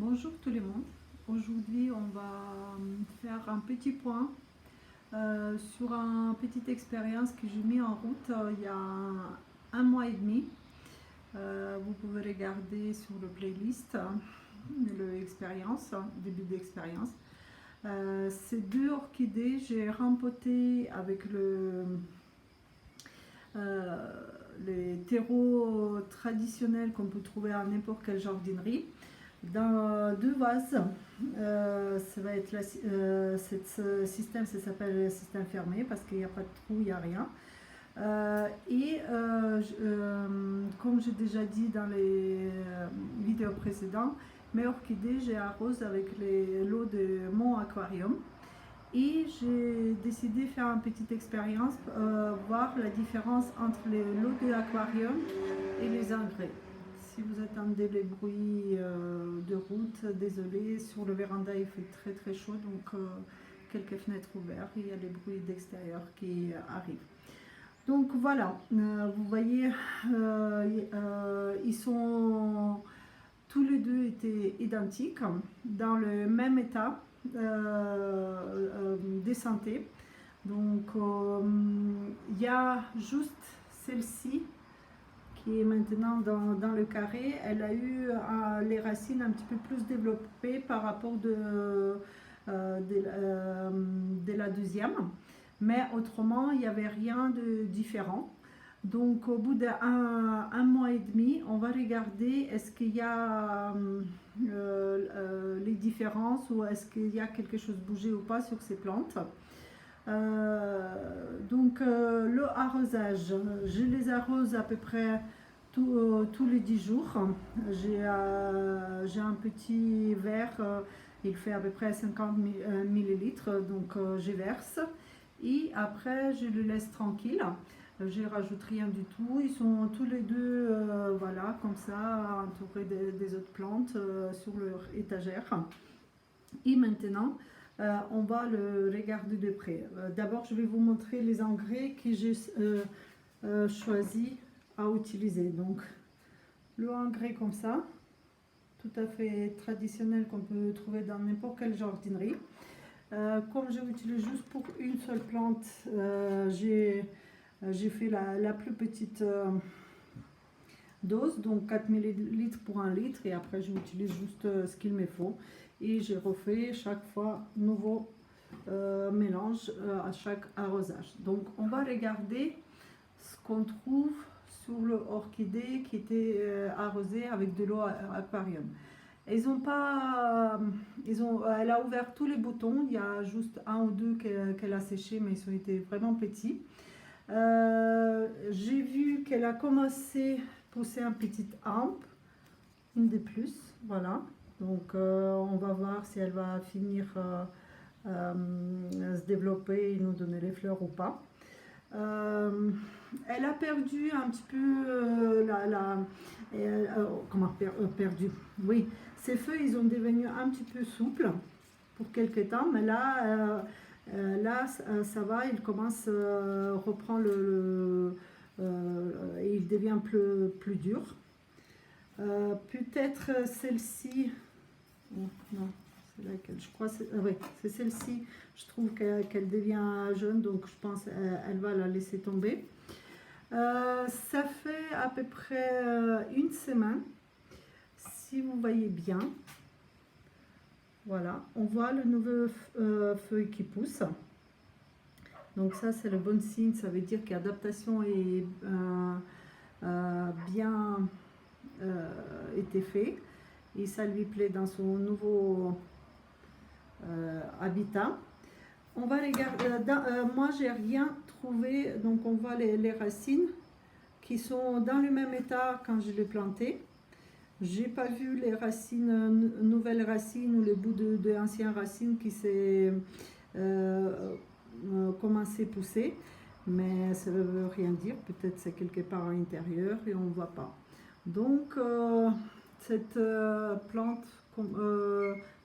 Bonjour tout le monde. Aujourd'hui, on va faire un petit point sur une petite expérience que j'ai mis en route il y a un mois et demi. Vous pouvez regarder sur le playlist l'expérience, début d'expérience. Ces deux orchidées, j'ai rempoté avec euh, les terreaux traditionnels qu'on peut trouver à n'importe quelle jardinerie dans deux vases. Ça va être ce système, ça s'appelle le système fermé parce qu'il n'y a pas de trou, il n'y a rien. Comme j'ai déjà dit dans les vidéos précédentes, mes orchidées, j'ai arrosé avec l'eau de mon aquarium. Et j'ai décidé de faire une petite expérience, voir la différence entre l'eau de l'aquarium et les engrais. Si vous attendez les bruits de route, désolé, sur le véranda il fait très très chaud, donc quelques fenêtres ouvertes, il y a les bruits d'extérieur qui arrivent. Donc voilà, vous voyez, ils sont tous les deux étaient identiques, dans le même état de santé. Donc il y a juste celle-ci qui est maintenant dans le carré. Elle a eu les racines un petit peu plus développées par rapport de la deuxième. Mais autrement, il n'y avait rien de différent. Donc au bout d'un mois et demi, on va regarder est-ce qu'il y a les différences ou est-ce qu'il y a quelque chose bougé ou pas sur ces plantes. Le arrosage, je les arrose à peu près tous les 10 jours. J'ai un petit verre, il fait à peu près 50 millilitres, donc je verse. Et après, je le laisse tranquille. Je rajoute rien du tout. Ils sont tous les deux, voilà, comme ça, entourés des autres plantes sur leur étagère. Et maintenant, on va le regarder de près. D'abord, je vais vous montrer les engrais que j'ai choisi à utiliser. Donc, le engrais comme ça, tout à fait traditionnel qu'on peut trouver dans n'importe quelle jardinerie. Comme je l'utilise juste pour une seule plante, j'ai fait la plus petite dose, donc 4 ml pour 1 litre, et après j'utilise juste ce qu'il me faut. Et j'ai refait chaque fois nouveau mélange à chaque arrosage. Donc on va regarder ce qu'on trouve sur l'orchidée qui était arrosée avec de l'eau aquarium. Elle a ouvert tous les boutons, il y a juste un ou deux qu'elle a séché, mais ils ont été vraiment petits. J'ai vu qu'elle a commencé à pousser un petit hampe, une de plus, voilà. Donc on va voir si elle va finir se développer et nous donner les fleurs ou pas. Elle a perdu un petit peu comment perdu? Oui, ses feuilles ils ont devenu un petit peu souples pour quelques temps, mais là, ça va, il commence à reprendre il devient plus dur. Peut-être celle-ci, non, c'est laquelle, je crois, oui, c'est celle-ci, je trouve qu'elle devient jaune, donc je pense qu'elle va la laisser tomber. Ça fait à peu près une semaine, si vous voyez bien, voilà, on voit le nouveau feuille qui pousse. Donc ça c'est le bon signe, ça veut dire que l'adaptation est bien été faite et ça lui plaît dans son nouveau habitat. On va regarder, moi j'ai rien trouvé, donc on voit les racines qui sont dans le même état quand je l'ai planté. J'ai pas vu les racines, nouvelles racines ou le bout de anciennes racines qui s'est commencé à pousser, mais ça ne veut rien dire, peut-être c'est quelque part à l'intérieur et on ne voit pas. Donc cette plante,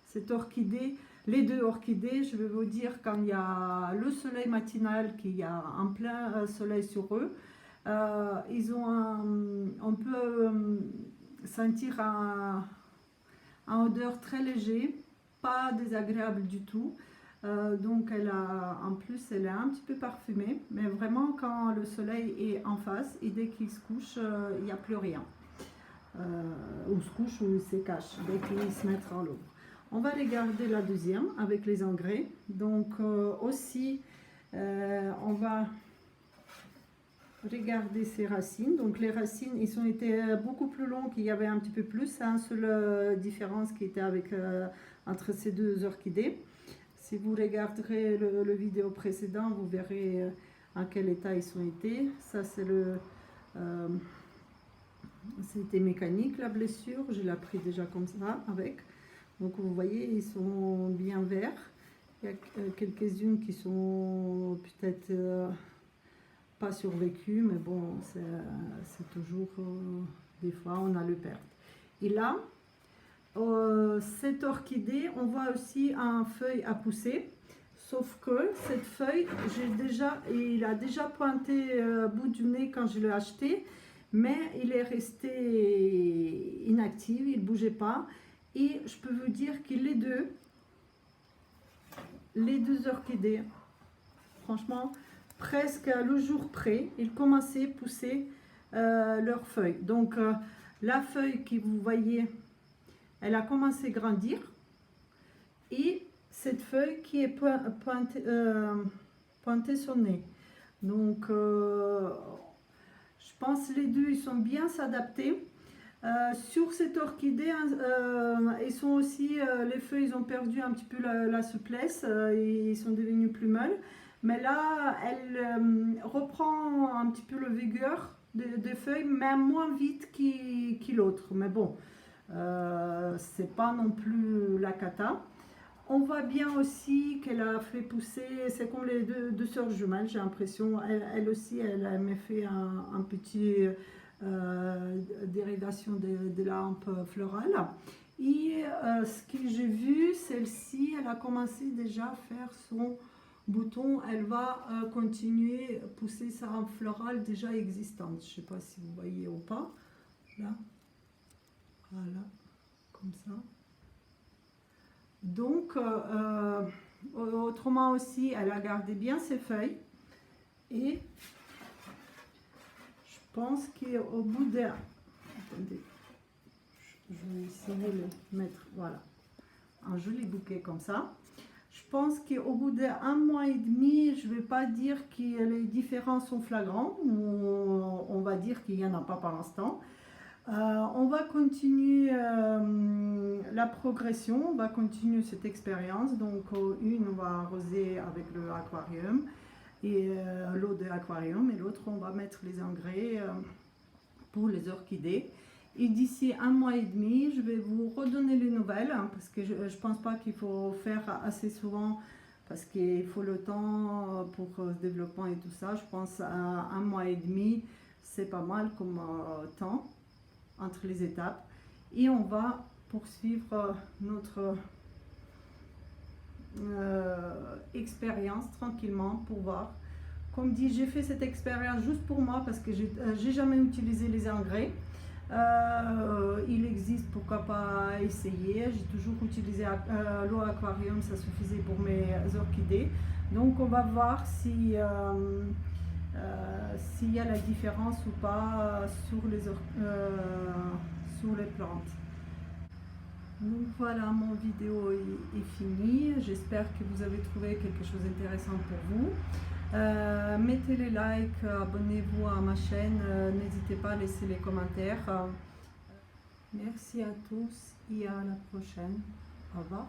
cette orchidée, les deux orchidées, je vais vous dire quand il y a le soleil matinal, qu'il y a un plein soleil sur eux, on peut sentir un odeur très légère, pas désagréable du tout. Donc en plus elle est un petit peu parfumée, mais vraiment quand le soleil est en face et dès qu'il se couche, il n'y a plus rien. Ou se couche ou il se cache dès qu'il se mettra à l'ombre. On va regarder la deuxième avec les engrais. Donc aussi on va regarder ces racines. Donc les racines, ils ont été beaucoup plus longs qu'il y avait un petit peu plus. C'est une seule différence qui était entre ces deux orchidées. Si vous regarderez le vidéo précédent, vous verrez en quel état ils ont été. Ça c'est c'était mécanique la blessure, je l'ai pris déjà comme ça avec. Donc vous voyez, ils sont bien verts. Il y a quelques-unes qui sont peut-être pas survécues, mais bon, c'est toujours des fois on a le perte. Et là, cette orchidée, on voit aussi un feuille à pousser, sauf que cette feuille, il a déjà pointé bout du nez quand je l'ai acheté, mais il est resté inactif, il ne bougeait pas. Et je peux vous dire que les deux orchidées, franchement, presque le jour près, ils commençaient à pousser leurs feuilles. Donc la feuille que vous voyez, elle a commencé à grandir, et cette feuille qui est pointée sur le nez. Donc je pense que les deux ils sont bien s'adapter. Sur cette orchidée, ils sont aussi, les feuilles ils ont perdu un petit peu la souplesse, et ils sont devenus plus molles. Mais là, elle reprend un petit peu le vigueur des feuilles, mais moins vite que l'autre. Mais bon, c'est pas non plus la cata. On voit bien aussi qu'elle a fait pousser, c'est comme les deux sœurs jumelles, j'ai l'impression. Elle aussi, elle a fait un petit dérivation de la hampe florale. Et ce que j'ai vu, celle-ci, elle a commencé déjà à faire son bouton. Elle va continuer à pousser sa hampe florale déjà existante. Je ne sais pas si vous voyez ou pas. Là, voilà, comme ça. Donc, autrement aussi, elle a gardé bien ses feuilles. Et je pense qu'au bout de... Attendez, je vais essayer de le mettre, voilà, un joli bouquet comme ça. Je pense qu'au bout d'1 mois et demi, je ne vais pas dire que les différences sont flagrantes, on va dire qu'il n'y en a pas pour l'instant. On va continuer la progression, on va continuer cette expérience. Donc une, on va arroser avec le aquarium et l'eau de l'aquarium, et l'autre on va mettre les engrais pour les orchidées. Et d'ici 1 mois et demi, je vais vous redonner les nouvelles, hein, parce que je ne pense pas qu'il faut faire assez souvent, parce qu'il faut le temps pour ce développement et tout ça. Je pense à 1 mois et demi, c'est pas mal comme temps entre les étapes, et on va poursuivre notre expérience tranquillement pour voir. Comme dit, j'ai fait cette expérience juste pour moi parce que j'ai jamais utilisé les engrais. Il existe, pourquoi pas essayer. J'ai toujours utilisé l'eau aquarium, ça suffisait pour mes orchidées. Donc on va voir si s'il y a la différence ou pas sur les plantes. Donc voilà, mon vidéo est finie. J'espère que vous avez trouvé quelque chose d'intéressant pour vous. Mettez les likes, abonnez-vous à ma chaîne, n'hésitez pas à laisser les commentaires. Merci à tous et à la prochaine. Au revoir.